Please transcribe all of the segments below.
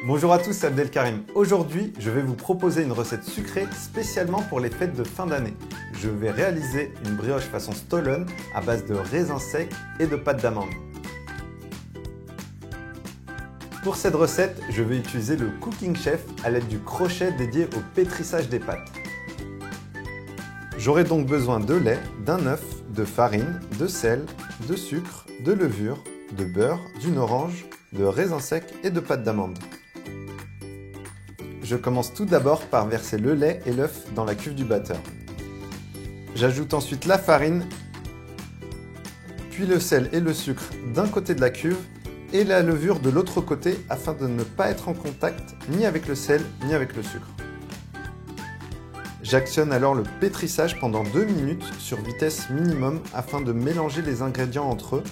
Bonjour à tous, c'est Abdelkarim. Aujourd'hui, je vais vous proposer une recette sucrée spécialement pour les fêtes de fin d'année. Je vais réaliser une brioche façon Stollen à base de raisins secs et de pâte d'amande. Pour cette recette, je vais utiliser le Cooking Chef à l'aide du crochet dédié au pétrissage des pâtes. J'aurai donc besoin de lait, d'un œuf, de farine, de sel, de sucre, de levure, de beurre, d'une orange, de raisins secs et de pâte d'amande. Je commence tout d'abord par verser le lait et l'œuf dans la cuve du batteur. J'ajoute ensuite la farine, puis le sel et le sucre d'un côté de la cuve et la levure de l'autre côté afin de ne pas être en contact ni avec le sel ni avec le sucre. J'actionne alors le pétrissage pendant 2 minutes sur vitesse minimum afin de mélanger les ingrédients entre eux.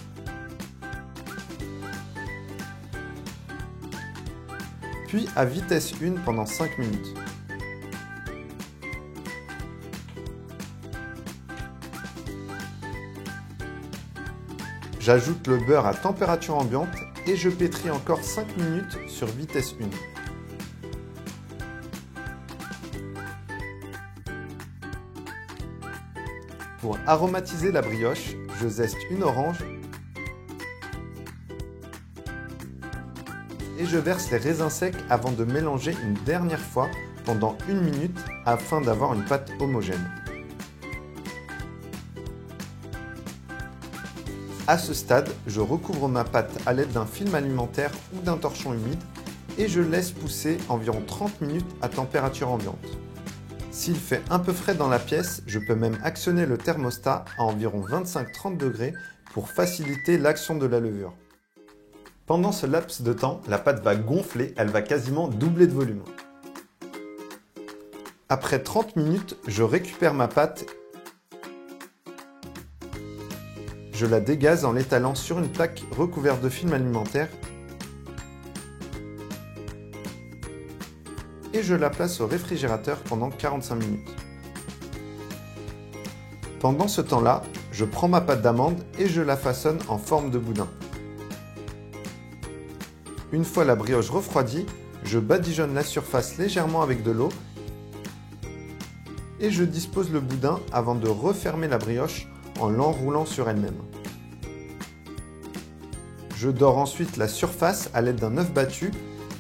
Puis à vitesse 1 pendant 5 minutes. J'ajoute le beurre à température ambiante et je pétris encore 5 minutes sur vitesse 1. Pour aromatiser la brioche, je zeste une orange et je verse les raisins secs avant de mélanger une dernière fois pendant 1 minute afin d'avoir une pâte homogène. À ce stade, je recouvre ma pâte à l'aide d'un film alimentaire ou d'un torchon humide et je laisse pousser environ 30 minutes à température ambiante. S'il fait un peu frais dans la pièce, je peux même actionner le thermostat à environ 25-30 degrés pour faciliter l'action de la levure. Pendant ce laps de temps, la pâte va gonfler, elle va quasiment doubler de volume. Après 30 minutes, je récupère ma pâte. Je la dégaze en l'étalant sur une plaque recouverte de film alimentaire et je la place au réfrigérateur pendant 45 minutes. Pendant ce temps-là, je prends ma pâte d'amande et je la façonne en forme de boudin. Une fois la brioche refroidie, je badigeonne la surface légèrement avec de l'eau et je dispose le boudin avant de refermer la brioche en l'enroulant sur elle-même. Je dore ensuite la surface à l'aide d'un œuf battu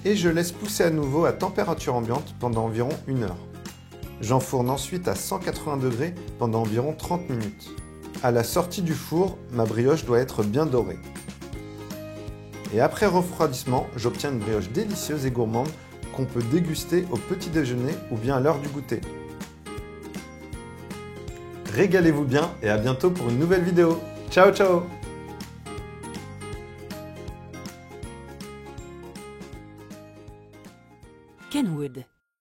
et je laisse pousser à nouveau à température ambiante pendant environ 1 heure. J'enfourne ensuite à 180 degrés pendant environ 30 minutes. À la sortie du four, ma brioche doit être bien dorée. Et après refroidissement, j'obtiens une brioche délicieuse et gourmande qu'on peut déguster au petit déjeuner ou bien à l'heure du goûter. Régalez-vous bien et à bientôt pour une nouvelle vidéo. Ciao ciao! Kenwood.